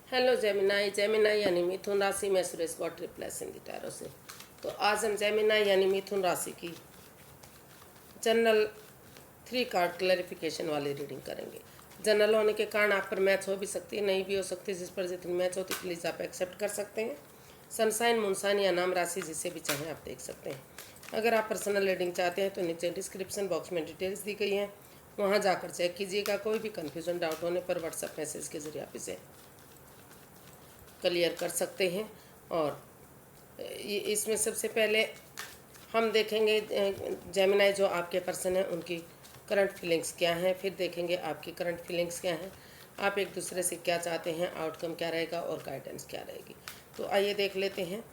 Hello Gemini. Gemini यानी मिथुन राशि में Suresh got replace in the tarot से। तो आज हम जेमिनाई यानी मिथुन राशि की जनरल 3 कार्ड क्लैरिफिकेशन वाली रीडिंग करेंगे। जनरल होने के कारण आप पर मैच हो भी सकती है, नहीं भी हो सकती। जिस पर जितनी मैच होती प्लीज़ आप एक्सेप्ट कर सकते हैं। सनसाइन, मूनसाइन या नाम राशि जिसे भी चाहें आप देख सकते हैं। अगर आप पर्सनल रीडिंग चाहते हैं तो नीचे डिस्क्रिप्शन बॉक्स में डिटेल्स दी गई हैं, वहाँ जाकर चेक कीजिएगा। कोई भी कन्फ्यूजन डाउट होने पर व्हाट्सएप मैसेज के जरिए आप इसे क्लियर कर सकते हैं। और इसमें सबसे पहले हम देखेंगे जेमिनाई जो आपके पर्सन हैं उनकी करंट फीलिंग्स क्या हैं, फिर देखेंगे आपकी करंट फीलिंग्स क्या हैं, आप एक दूसरे से क्या चाहते हैं, आउटकम क्या रहेगा और गाइडेंस क्या रहेगी। तो आइए देख लेते हैं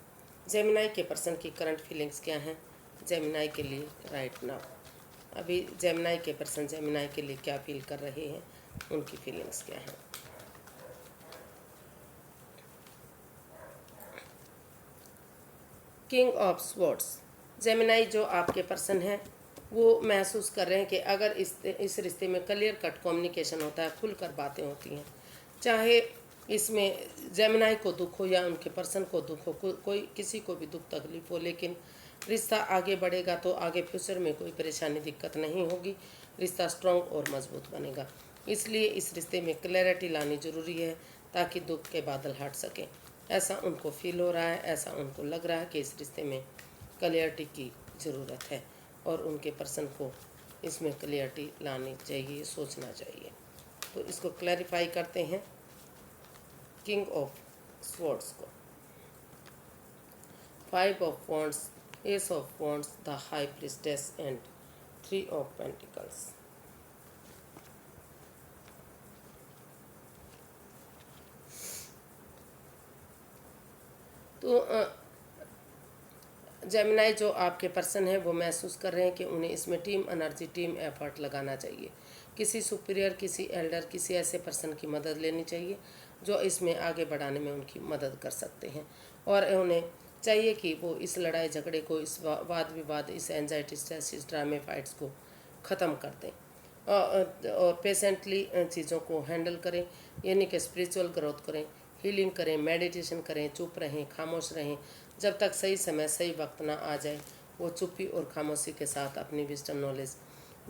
जेमिनाई के पर्सन की करंट फीलिंग्स क्या हैं जेमिनाई के लिए राइट नाउ। अभी जेमिनाई के पर्सन जेमिनाई के लिए क्या फील कर रहे हैं, उनकी फीलिंग्स क्या हैं। King of swords. जेमिनाई जो आपके पर्सन हैं वो महसूस कर रहे हैं कि अगर इस रिश्ते में क्लियर कट कम्युनिकेशन होता है, खुलकर बातें होती हैं, चाहे इसमें जेमिनाई को दुख हो या उनके पर्सन को दुख हो, कोई किसी को भी दुख तकलीफ हो, लेकिन रिश्ता आगे बढ़ेगा तो आगे फ्यूचर में कोई परेशानी दिक्कत नहीं होगी। रिश्ता स्ट्रॉन्ग और मजबूत बनेगा। इसलिए इस रिश्ते में क्लैरिटी लानी ज़रूरी है ताकि दुख के बादल हट सकें। ऐसा उनको फील हो रहा है, ऐसा उनको लग रहा है कि इस रिश्ते में क्लियरिटी की ज़रूरत है और उनके पर्सन को इसमें क्लियरिटी लानी चाहिए, सोचना चाहिए। तो इसको क्लैरिफाई करते हैं किंग ऑफ स्वॉर्ड्स को। 5 of wands, S of wands, the high priestess and 3 of pentacles. तो जेमिनाई जो आपके पर्सन है वो महसूस कर रहे हैं कि उन्हें इसमें टीम एनर्जी, टीम एफर्ट लगाना चाहिए। किसी सुपीरियर, किसी एल्डर, किसी ऐसे पर्सन की मदद लेनी चाहिए जो इसमें आगे बढ़ाने में उनकी मदद कर सकते हैं। और उन्हें चाहिए कि वो इस लड़ाई झगड़े को, इस वाद विवाद, इस एंजाइटी, स्ट्रेस, इस ड्रामे फाइट्स को ख़त्म कर दें और पेशेंटली चीज़ों को हैंडल करें, यानी कि स्पिरिचुअल ग्रोथ करें, हीलिंग करें, मेडिटेशन करें, चुप रहें, खामोश रहें। जब तक सही समय, सही वक्त ना आ जाए, वो चुप्पी और खामोशी के साथ अपनी विजडम नॉलेज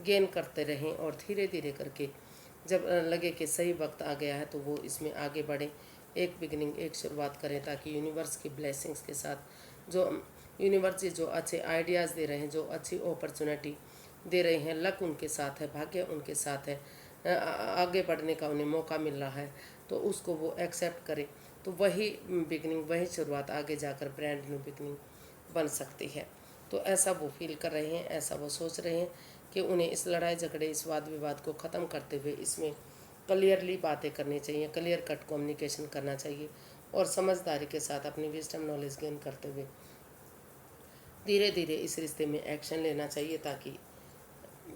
गेन करते रहें और धीरे धीरे करके जब लगे कि सही वक्त आ गया है तो वो इसमें आगे बढ़ें। एक बिगिनिंग, एक शुरुआत करें ताकि यूनिवर्स की ब्लेसिंग्स के साथ जो यूनिवर्स जो अच्छे आइडियाज़ दे रहे हैं, जो अच्छी अपॉर्चुनिटी दे रहे हैं, लक उनके साथ है, भाग्य उनके साथ है, आगे बढ़ने का उन्हें मौका मिल रहा है, तो उसको वो एक्सेप्ट करें। तो वही बिगनिंग, वही शुरुआत आगे जाकर ब्रांड न्यू बिगनिंग बन सकती है। तो ऐसा वो फील कर रहे हैं, ऐसा वो सोच रहे हैं कि उन्हें इस लड़ाई झगड़े, इस वाद विवाद को ख़त्म करते हुए इसमें क्लियरली बातें करनी चाहिए, क्लियर कट कम्युनिकेशन करना चाहिए और समझदारी के साथ अपनी विजडम नॉलेज गेन करते हुए धीरे धीरे इस रिश्ते में एक्शन लेना चाहिए, ताकि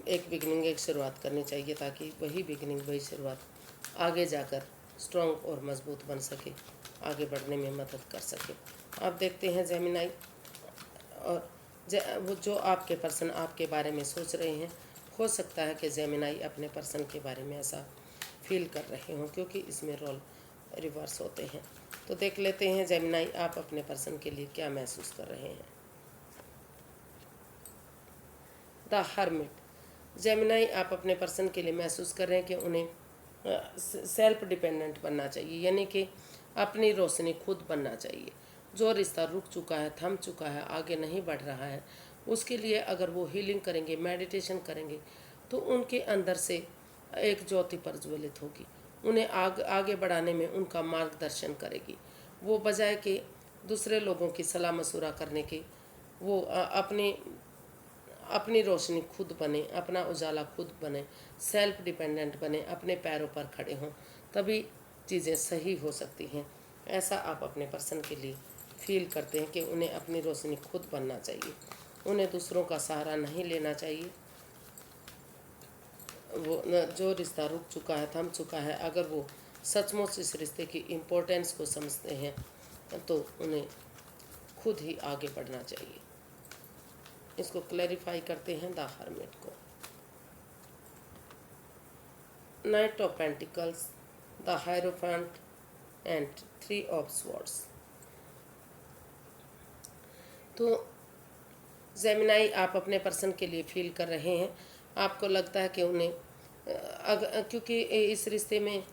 एक बिगनिंग, एक शुरुआत करनी चाहिए ताकि वही बिगनिंग, वही शुरुआत आगे जाकर स्ट्रॉन्ग और मजबूत बन सके, आगे बढ़ने में मदद कर सके। आप देखते हैं जेमिनाई, और वो जो आपके पर्सन आपके बारे में सोच रहे हैं, हो सकता है कि जेमिनाई अपने पर्सन के बारे में ऐसा फील कर रहे हों, क्योंकि इसमें रोल रिवर्स होते हैं। तो देख लेते हैं जेमिनाई आप अपने पर्सन के लिए क्या महसूस कर रहे हैं। The hermit. जेमिनाई आप अपने पर्सन के लिए महसूस कर रहे हैं कि उन्हें सेल्फ डिपेंडेंट बनना चाहिए, यानी कि अपनी रोशनी खुद बनना चाहिए। जो रिश्ता रुक चुका है, थम चुका है, आगे नहीं बढ़ रहा है, उसके लिए अगर वो हीलिंग करेंगे, मेडिटेशन करेंगे, तो उनके अंदर से एक ज्योति प्रज्वलित होगी, उन्हें आगे बढ़ाने में उनका मार्गदर्शन करेगी। वो बजाय कि दूसरे लोगों की सलाह मशुरा करने की, वो अपनी अपनी रोशनी खुद बने, अपना उजाला खुद बने, सेल्फ डिपेंडेंट बने, अपने पैरों पर खड़े हों, तभी चीज़ें सही हो सकती हैं। ऐसा आप अपने पर्सन के लिए फील करते हैं कि उन्हें अपनी रोशनी खुद बनना चाहिए, उन्हें दूसरों का सहारा नहीं लेना चाहिए। वो जो रिश्ता रुक चुका है, थम चुका है, अगर वो सचमुच इस रिश्ते की इम्पोर्टेंस को समझते हैं तो उन्हें खुद ही आगे बढ़ना चाहिए। इसको क्लैरिफाई करते हैं द हर्मिट को। Night of pentacles, the hierophant, and 3 of swords. तो जेमिनाई, आप अपने पर्सन के लिए फील कर रहे हैं, आपको लगता है कि उन्हें क्योंकि इस रिश्ते में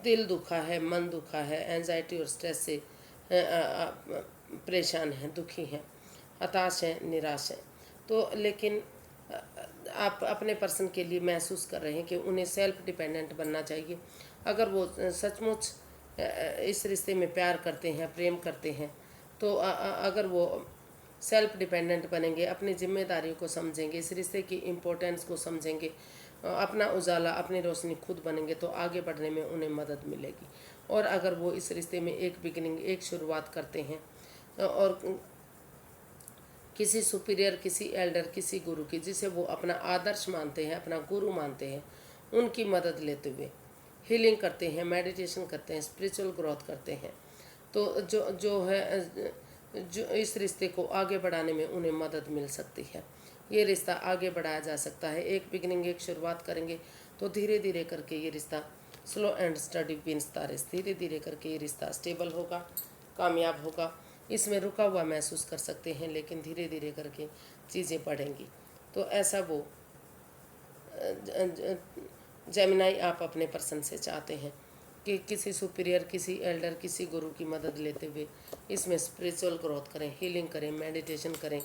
दिल दुखा है, मन दुखा है, एंजाइटी और स्ट्रेस से परेशान हैं, दुखी हैं, हताश हैं, निराश हैं। तो लेकिन आप अपने पर्सन के लिए महसूस कर रहे हैं कि उन्हें सेल्फ डिपेंडेंट बनना चाहिए। अगर वो सचमुच इस रिश्ते में प्यार करते हैं, प्रेम करते हैं, तो अगर वो सेल्फ डिपेंडेंट बनेंगे, अपनी जिम्मेदारियों को समझेंगे, इस रिश्ते की इम्पोर्टेंस को समझेंगे, अपना उजाला, अपनी रोशनी खुद बनेंगे, तो आगे बढ़ने में उन्हें मदद मिलेगी। और अगर वो इस रिश्ते में एक बिगिनिंग, एक शुरुआत करते हैं और किसी सुपीरियर, किसी एल्डर, किसी गुरु की, जिसे वो अपना आदर्श मानते हैं, अपना गुरु मानते हैं, उनकी मदद लेते हुए हीलिंग करते हैं, मेडिटेशन करते हैं, स्पिरिचुअल ग्रोथ करते हैं, तो जो इस रिश्ते को आगे बढ़ाने में उन्हें मदद मिल सकती है। ये रिश्ता आगे बढ़ाया जा सकता है। एक बिगिनिंग, एक शुरुआत करेंगे तो धीरे धीरे करके ये रिश्ता slow and steady wins the race, धीरे धीरे करके ये रिश्ता स्टेबल होगा, कामयाब होगा। इसमें रुका हुआ महसूस कर सकते हैं, लेकिन धीरे धीरे करके चीज़ें बढ़ेंगी। तो ऐसा वो जेमिनाई, आप अपने पर्सन से चाहते हैं कि किसी सुपीरियर, किसी एल्डर, किसी गुरु की मदद लेते हुए इसमें स्पिरिचुअल ग्रोथ करें, हीलिंग करें, मेडिटेशन करें,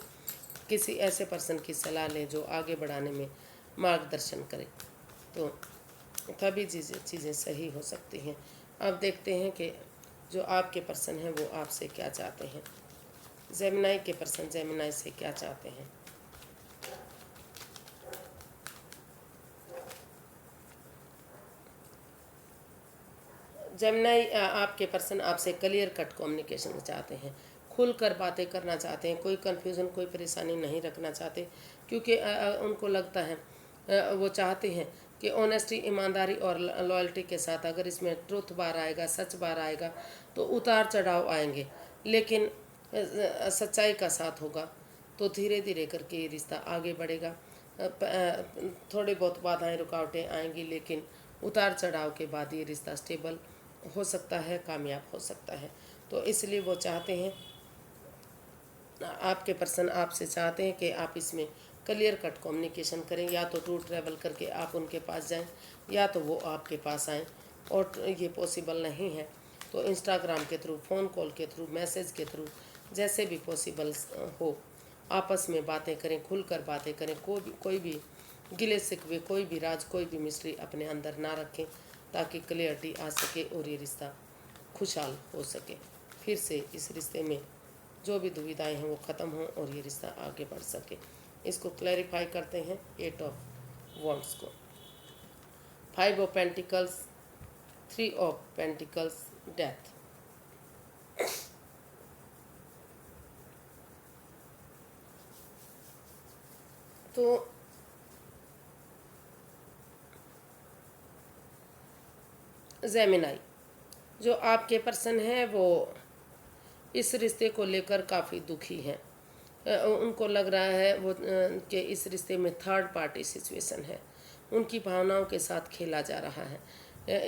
किसी ऐसे पर्सन की सलाह लें जो आगे बढ़ाने में मार्गदर्शन करे, तो तभी चीज़ें सही हो सकती हैं। अब देखते हैं कि जो आपके पर्सन हैं वो आपसे क्या चाहते हैं। जेमिनाई के पर्सन जेमिनाई से क्या चाहते हैं। जेमिनाई, आपके पर्सन आपसे क्लियर कट कम्युनिकेशन चाहते हैं, खुलकर बातें करना चाहते हैं, कोई कन्फ्यूज़न, कोई परेशानी नहीं रखना चाहते, क्योंकि उनको लगता है, वो चाहते हैं कि ऑनेस्टी, ईमानदारी और लॉयल्टी के साथ अगर इसमें ट्रुथ बार आएगा, सच बार आएगा, तो उतार चढ़ाव आएंगे, लेकिन सच्चाई का साथ होगा, तो धीरे धीरे करके ये रिश्ता आगे बढ़ेगा। थोड़ी बहुत बाधाएं, रुकावटें आएंगी, लेकिन उतार चढ़ाव के बाद ये रिश्ता स्टेबल हो सकता है, कामयाब हो सकता है। तो इसलिए वो चाहते हैं, आपके पर्सन आपसे चाहते हैं कि आप इसमें क्लियर कट कम्युनिकेशन करें, या तो टूर ट्रैवल करके आप उनके पास जाएं, या तो वो आपके पास आएँ। और ये पॉसिबल नहीं है तो इंस्टाग्राम के थ्रू, फ़ोन कॉल के थ्रू, मैसेज के थ्रू, जैसे भी पॉसिबल हो, आपस में बातें करें, खुलकर बातें करें। कोई भी गिले शिकवे, कोई भी राज, कोई भी मिस्ट्री अपने अंदर ना रखें, ताकि क्लियरिटी आ सके और ये रिश्ता खुशहाल हो सके। फिर से इस रिश्ते में जो भी दुविधाएं हैं वो ख़त्म हों और ये रिश्ता आगे बढ़ सके। इसको क्लैरिफाई करते हैं 8 ऑफ वॉन्ड्स को। 5 of pentacles, 3 of pentacles, death. तो जेमिनाई, जो आपके पर्सन हैं वो इस रिश्ते को लेकर काफ़ी दुखी हैं। उनको लग रहा है वो कि इस रिश्ते में थर्ड पार्टी सिचुएशन है, उनकी भावनाओं के साथ खेला जा रहा है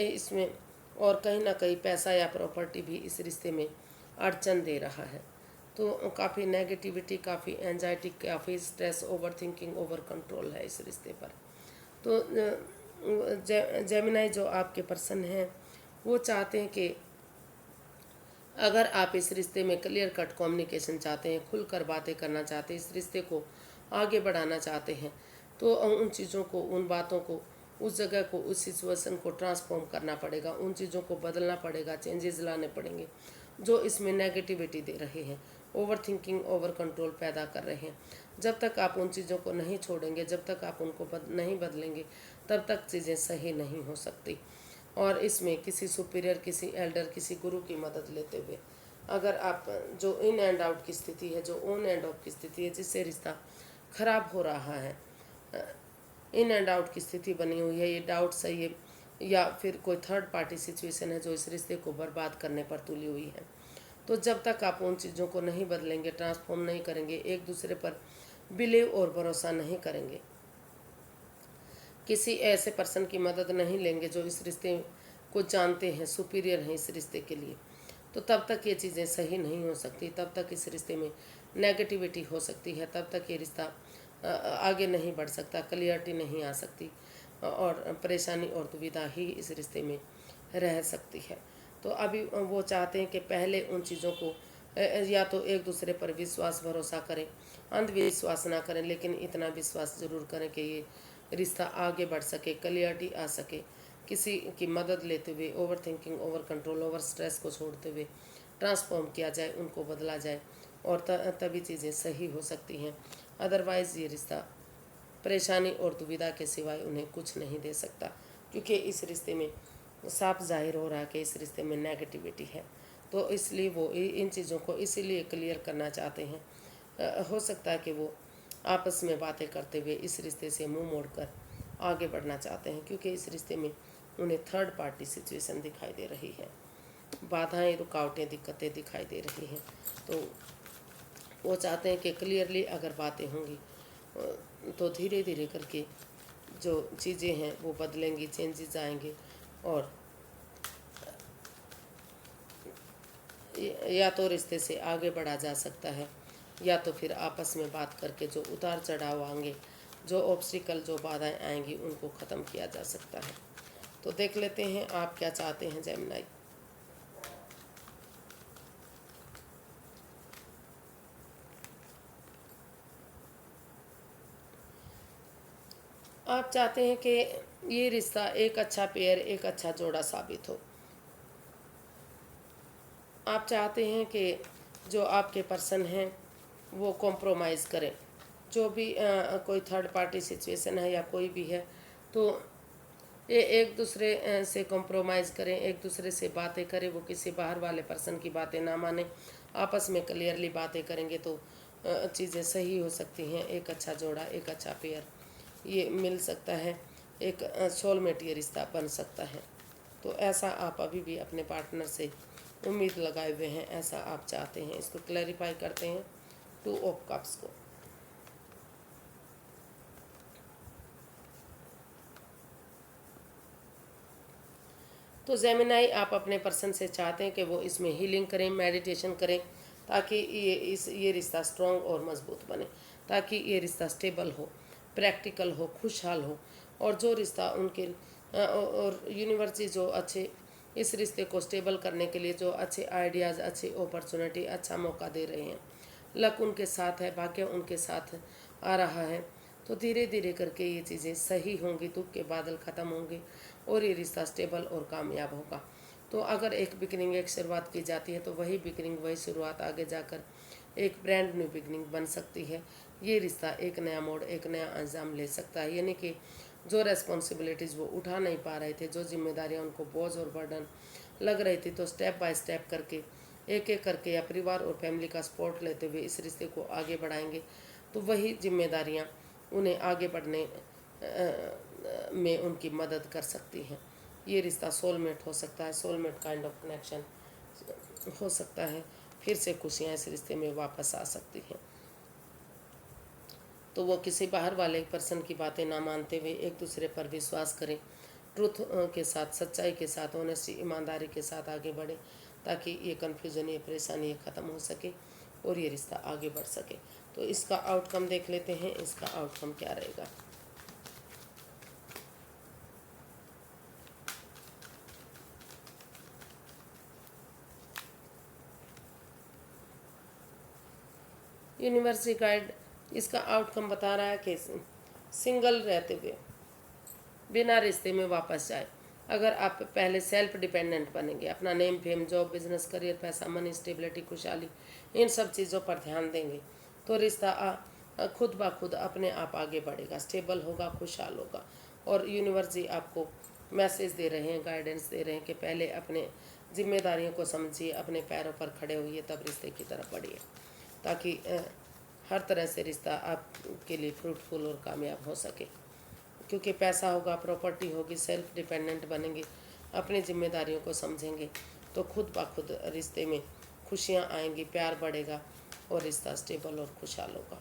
इसमें, और कहीं ना कहीं पैसा या प्रॉपर्टी भी इस रिश्ते में अड़चन दे रहा है। तो काफ़ी नेगेटिविटी, काफ़ी एंजाइटी, काफ़ी stress, over thinking, over control है इस रिश्ते पर। तो जेमिनाई, जो आपके पर्सन हैं, वो चाहते हैं कि अगर आप इस रिश्ते में क्लियर कट कम्युनिकेशन चाहते हैं, खुलकर बातें करना चाहते हैं, इस रिश्ते को आगे बढ़ाना चाहते हैं, तो उन चीज़ों को, उन बातों को, उस जगह को, उस सिचुएशन को ट्रांसफॉर्म करना पड़ेगा, उन चीज़ों को बदलना पड़ेगा, चेंजेस लाने पड़ेंगे जो इसमें नेगेटिविटी दे रहे हैं, ओवर थिंकिंग, ओवर कंट्रोल पैदा कर रहे हैं। जब तक आप उन चीज़ों को नहीं छोड़ेंगे, जब तक आप उनको नहीं बदलेंगे, तब तक चीज़ें सही नहीं हो सकती। और इसमें किसी सुपीरियर, किसी एल्डर, किसी गुरु की मदद लेते हुए, अगर आप जो इन एंड आउट की स्थिति है, जो ऑन एंड ऑफ की स्थिति है, जिससे रिश्ता खराब हो रहा है, इन एंड आउट की स्थिति बनी हुई है, ये डाउट सही है या फिर कोई थर्ड पार्टी सिचुएशन है जो इस रिश्ते को बर्बाद करने पर तुली हुई है, तो जब तक आप उन चीज़ों को नहीं बदलेंगे, ट्रांसफॉर्म नहीं करेंगे, एक दूसरे पर बिलीव और भरोसा नहीं करेंगे, किसी ऐसे पर्सन की मदद नहीं लेंगे जो इस रिश्ते को जानते हैं, सुपीरियर हैं इस रिश्ते के लिए, तो तब तक ये चीज़ें सही नहीं हो सकती, तब तक इस रिश्ते में नेगेटिविटी हो सकती है, तब तक ये रिश्ता आगे नहीं बढ़ सकता, क्लियरिटी नहीं आ सकती और परेशानी और दुविधा ही इस रिश्ते में रह सकती है। तो अभी वो चाहते हैं कि पहले उन चीज़ों को या तो एक दूसरे पर विश्वास भरोसा करें, अंधविश्वास ना करें, लेकिन इतना विश्वास ज़रूर करें कि ये रिश्ता आगे बढ़ सके, क्लियरिटी आ सके, किसी की मदद लेते हुए, over thinking, over control, over stress को छोड़ते हुए ट्रांसफॉर्म किया जाए, उनको बदला जाए और तभी चीज़ें सही हो सकती हैं। अदरवाइज़ ये रिश्ता परेशानी और दुविधा के सिवाय उन्हें कुछ नहीं दे सकता, क्योंकि इस रिश्ते में साफ जाहिर हो रहा है कि इस रिश्ते में नेगेटिविटी है। तो इसलिए वो इन चीज़ों को इसीलिए क्लियर करना चाहते हैं। हो सकता है कि वो आपस में बातें करते हुए इस रिश्ते से मुंह मोड़कर आगे बढ़ना चाहते हैं, क्योंकि इस रिश्ते में उन्हें थर्ड पार्टी सिचुएशन दिखाई दे रही है, बाधाएं, रुकावटें, दिक्कतें दिखाई दे रही हैं। तो वो चाहते हैं कि क्लियरली अगर बातें होंगी तो धीरे धीरे करके जो चीज़ें हैं वो बदलेंगी, चेंजेस आएंगे और या तो रिश्ते से आगे बढ़ा जा सकता है, या तो फिर आपस में बात करके जो उतार चढ़ाव आएंगे, जो ऑब्स्टिकल, जो बाधाएं आएंगी, उनको ख़त्म किया जा सकता है। तो देख लेते हैं आप क्या चाहते हैं जेमिनी। आप चाहते हैं कि ये रिश्ता एक अच्छा पेयर, एक अच्छा जोड़ा साबित हो। आप चाहते हैं कि जो आपके पर्सन हैं वो कॉम्प्रोमाइज़ करें, जो भी कोई थर्ड पार्टी सिचुएशन है या कोई भी है, तो ये एक दूसरे से कॉम्प्रोमाइज़ करें, एक दूसरे से बातें करें, वो किसी बाहर वाले पर्सन की बातें ना माने, आपस में क्लियरली बातें करेंगे तो चीज़ें सही हो सकती हैं। एक अच्छा जोड़ा, एक अच्छा पेयर ये मिल सकता है, एक सोलमेट ये रिश्ता बन सकता है। तो ऐसा आप अभी भी अपने पार्टनर से उम्मीद लगाए हुए हैं, ऐसा आप चाहते हैं। इसको क्लैरिफाई करते हैं 2 ऑफ कप्स को। तो जेमिनाई, आप अपने पर्सन से चाहते हैं कि वो इसमें हीलिंग करें, मेडिटेशन करें, ताकि ये रिश्ता स्ट्रॉन्ग और मजबूत बने, ताकि ये रिश्ता स्टेबल हो, प्रैक्टिकल हो, खुशहाल हो, और जो रिश्ता उनके और यूनिवर्सिटी जो अच्छे इस रिश्ते को स्टेबल करने के लिए जो अच्छे आइडियाज़, अच्छी अपॉर्चुनिटी, अच्छा मौका दे रहे हैं, लक उनके साथ है, भाग्य उनके साथ आ रहा है, तो धीरे धीरे करके ये चीज़ें सही होंगी, दुख के बादल ख़त्म होंगे और ये रिश्ता स्टेबल और कामयाब होगा। तो अगर एक बिगनिंग, एक शुरुआत की जाती है, तो वही बिगनिंग, वही शुरुआत आगे जाकर एक ब्रांड न्यू बिगनिंग बन सकती है। ये रिश्ता एक नया मोड़, एक नया अंजाम ले सकता है। यानी कि जो रेस्पॉन्सिबिलिटीज़ वो उठा नहीं पा रहे थे, जो जिम्मेदारियाँ उनको बोझ और बर्डन लग रही थी, तो स्टेप बाय स्टेप करके, एक एक करके, या परिवार और फैमिली का सपोर्ट लेते हुए इस रिश्ते को आगे बढ़ाएंगे, तो वही जिम्मेदारियाँ उन्हें आगे बढ़ने में उनकी मदद कर सकती हैं। ये रिश्ता सोलमेट हो सकता है, सोलमेट काइंड ऑफ कनेक्शन हो सकता है। फिर से खुशियाँ इस रिश्ते में वापस आ सकती हैं। तो वो किसी बाहर वाले पर्सन की बातें ना मानते हुए एक दूसरे पर विश्वास करें, ट्रुथ के साथ, सच्चाई के साथ, ऑनेस्टी, ईमानदारी के साथ आगे बढ़े, ताकि ये कन्फ्यूज़न, ये परेशानी ये ख़त्म हो सके और ये रिश्ता आगे बढ़ सके। तो इसका आउटकम देख लेते हैं, इसका आउटकम क्या रहेगा। यूनिवर्सिटी गाइड इसका आउटकम बता रहा है कि सिंगल रहते हुए बिना रिश्ते में वापस जाए, अगर आप पहले सेल्फ डिपेंडेंट बनेंगे, अपना name, fame, job, business, career, पैसा, मनी, स्टेबिलिटी, खुशहाली, इन सब चीज़ों पर ध्यान देंगे, तो रिश्ता खुद ब खुद अपने आप आगे बढ़ेगा, स्टेबल होगा, खुशहाल होगा। और यूनिवर्स जी आपको मैसेज दे रहे हैं, गाइडेंस दे रहे हैं कि पहले अपने जिम्मेदारियों को समझिए, अपने पैरों पर खड़े होइए, तब रिश्ते की तरफ बढ़िए, ताकि हर तरह से रिश्ता आपके लिए फ्रूटफुल और कामयाब हो सके। क्योंकि पैसा होगा, प्रॉपर्टी होगी, सेल्फ डिपेंडेंट बनेंगे, अपनी जिम्मेदारियों को समझेंगे, तो खुद ब खुद रिश्ते में खुशियाँ आएंगी, प्यार बढ़ेगा और रिश्ता स्टेबल और खुशहाल होगा।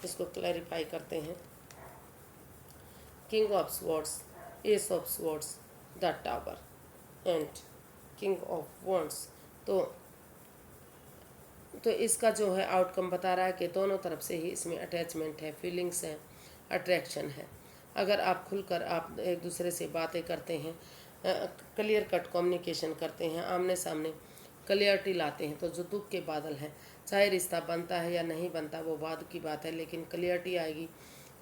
इसको क्लैरिफाई करते हैं। King of swords, S of swords, the tower, and king of wands. तो इसका जो है आउटकम बता रहा है कि दोनों तरफ से ही इसमें अटैचमेंट है, फीलिंग्स है, अट्रैक्शन है। अगर आप खुलकर आप एक दूसरे से बातें करते हैं, क्लियर कट कम्युनिकेशन करते हैं, आमने सामने क्लियरिटी लाते हैं, तो जो दुख के बादल हैं, चाहे रिश्ता बनता है या नहीं बनता वो बाद की बात है, लेकिन क्लियरिटी आएगी,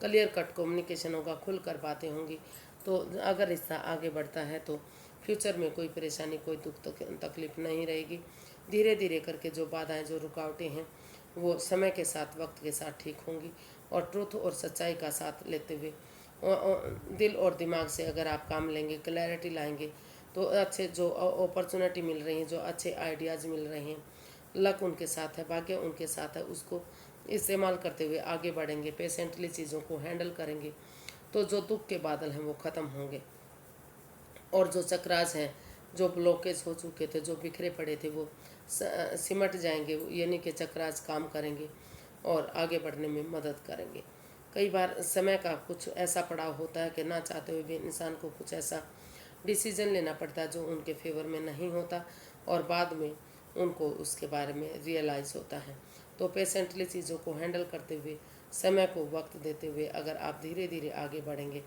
क्लियर कट कम्युनिकेशन होगा, खुलकर बातें होंगी, तो अगर रिश्ता आगे बढ़ता है तो फ्यूचर में कोई परेशानी, कोई दुख तकलीफ नहीं रहेगी। धीरे धीरे करके जो बाधाएं, जो रुकावटें हैं, वो समय के साथ, वक्त के साथ ठीक होंगी। और ट्रूथ और सच्चाई का साथ लेते हुए दिल और दिमाग से अगर आप काम लेंगे, क्लैरिटी लाएंगे, तो अच्छे जो अपॉर्चुनिटी मिल रही हैं, जो अच्छे आइडियाज़ मिल रहे हैं, लक उनके साथ है, भाग्य उनके साथ है, उसको इस्तेमाल करते हुए आगे बढ़ेंगे, पेशेंटली चीज़ों को हैंडल करेंगे, तो जो दुख के बादल हैं वो ख़त्म होंगे। और जो चक्रास हैं, जो ब्लॉकेज हो चुके थे, जो बिखरे पड़े थे, वो सिमट जाएंगे, यानी कि चक्रास काम करेंगे और आगे बढ़ने में मदद करेंगे। कई बार समय का कुछ ऐसा पड़ाव होता है कि ना चाहते हुए भी इंसान को कुछ ऐसा डिसीजन लेना पड़ता है जो उनके फेवर में नहीं होता, और बाद में उनको उसके बारे में रियलाइज़ होता है। तो पेशेंटली चीज़ों को हैंडल करते हुए, समय को वक्त देते हुए अगर आप धीरे धीरे आगे बढ़ेंगे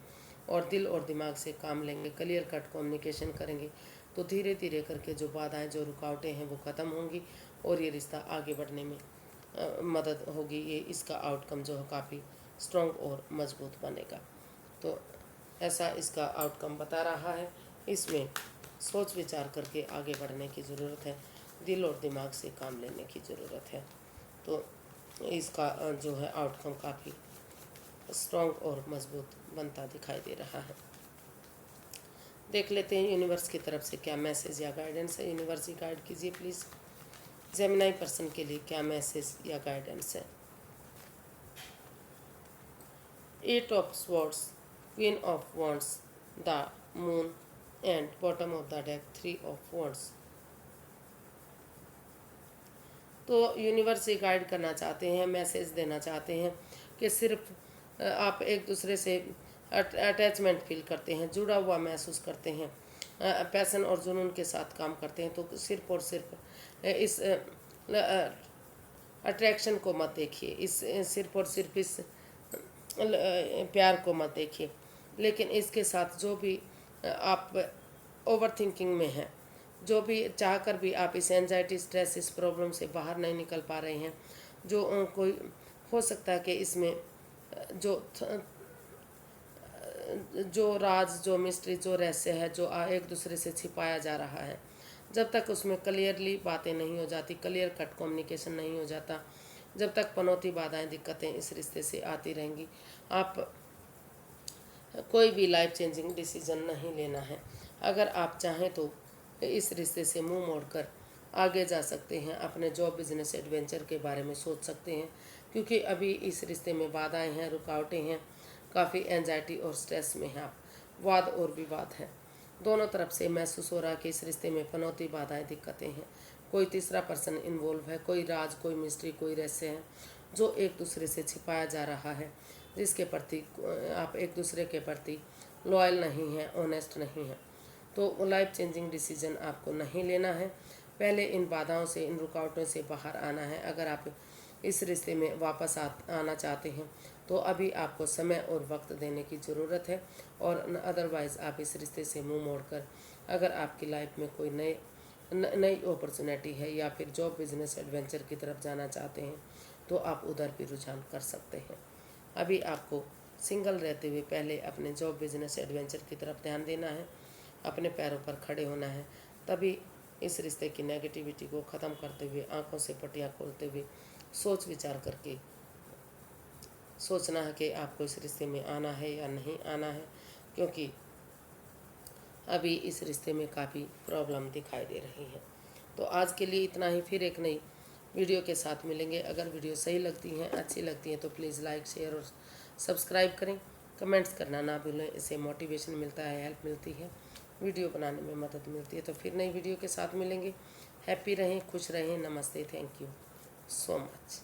और दिल और दिमाग से काम लेंगे, क्लियर कट कम्युनिकेशन करेंगे, तो धीरे धीरे करके जो बाधाएं, जो रुकावटें हैं वो ख़त्म होंगी और ये रिश्ता आगे बढ़ने में मदद होगी। ये इसका आउटकम जो है काफ़ी स्ट्रॉन्ग और मजबूत बनेगा। तो ऐसा इसका आउटकम बता रहा है। इसमें सोच विचार करके आगे बढ़ने की ज़रूरत है, दिल और दिमाग से काम लेने की ज़रूरत है। तो इसका जो है आउटकम काफ़ी स्ट्रॉन्ग और मजबूत बनता दिखाई दे रहा है। देख लेते हैं यूनिवर्स की तरफ से क्या मैसेज या गाइडेंस है। यूनिवर्स ही गाइड कीजिए प्लीज़, जेमिनी पर्सन के लिए क्या मैसेज या गाइडेंस है। Eight of swords, queen of wands, the moon and bottom of the deck, three of wands. तो यूनिवर्स ही गाइड करना चाहते हैं, मैसेज देना चाहते हैं कि सिर्फ आप एक दूसरे से अटैचमेंट फील करते हैं, जुड़ा हुआ महसूस करते हैं, पैशन और जुनून के साथ काम करते हैं, तो सिर्फ और सिर्फ इस अट्रैक्शन को मत देखिए, इस सिर्फ और सिर्फ इस प्यार को मत देखिए, लेकिन इसके साथ जो भी आप ओवर थिंकिंग में हैं, जो भी चाहकर भी आप इस एंजाइटी, स्ट्रेस, इस प्रॉब्लम से बाहर नहीं निकल पा रहे हैं, जो कोई हो सकता है कि इसमें जो राज, जो मिस्ट्री, जो रहस्य है, जो एक दूसरे से छिपाया जा रहा है, जब तक उसमें क्लियरली बातें नहीं हो जाती, क्लियर कट कम्युनिकेशन नहीं हो जाता, जब तक पनौती, बाधाएं, दिक्कतें इस रिश्ते से आती रहेंगी, आप कोई भी लाइफ चेंजिंग डिसीजन नहीं लेना है। अगर आप चाहें तो इस रिश्ते से मुंह मोड़कर आगे जा सकते हैं, अपने जॉब, बिजनेस, एडवेंचर के बारे में सोच सकते हैं, क्योंकि अभी इस रिश्ते में बाधाएं हैं, रुकावटें हैं, काफ़ी एंजाइटी और स्ट्रेस में हैं आप, वाद और विवाद है, दोनों तरफ से महसूस हो रहा है कि इस रिश्ते में पनौती, बाधाएं, दिक्कतें हैं, कोई तीसरा पर्सन इन्वॉल्व है, कोई राज, कोई मिस्ट्री, कोई रहस्य है जो एक दूसरे से छिपाया जा रहा है, जिसके प्रति आप एक दूसरे के प्रति लॉयल नहीं हैं, ऑनेस्ट नहीं हैं। तो लाइफ चेंजिंग डिसीजन आपको नहीं लेना है, पहले इन बाधाओं से, इन रुकावटों से बाहर आना है। अगर आप इस रिश्ते में वापस आना चाहते हैं तो अभी आपको समय और वक्त देने की ज़रूरत है, और अदरवाइज़ आप इस रिश्ते से मुंह मोड़कर अगर आपकी लाइफ में कोई नई अपॉर्चुनिटी है या फिर जॉब, बिजनेस, एडवेंचर की तरफ जाना चाहते हैं तो आप उधर भी रुझान कर सकते हैं। अभी आपको सिंगल रहते हुए पहले अपने जॉब, बिजनेस, एडवेंचर की तरफ ध्यान देना है, अपने पैरों पर खड़े होना है, तभी इस रिश्ते की नेगेटिविटी को ख़त्म करते हुए, आंखों से पटियाँ खोलते हुए, सोच विचार करके सोचना है कि आपको इस रिश्ते में आना है या नहीं आना है, क्योंकि अभी इस रिश्ते में काफ़ी प्रॉब्लम दिखाई दे रही है। तो आज के लिए इतना ही, फिर एक नई वीडियो के साथ मिलेंगे। अगर वीडियो सही लगती हैं, अच्छी लगती हैं तो प्लीज़ लाइक, शेयर और सब्सक्राइब करें, कमेंट्स करना ना भूलें, इससे मोटिवेशन मिलता है, हेल्प मिलती है, वीडियो बनाने में मदद मिलती है। तो फिर नई वीडियो के साथ मिलेंगे। हैप्पी रहें, खुश रहें। नमस्ते, थैंक यू सो मच।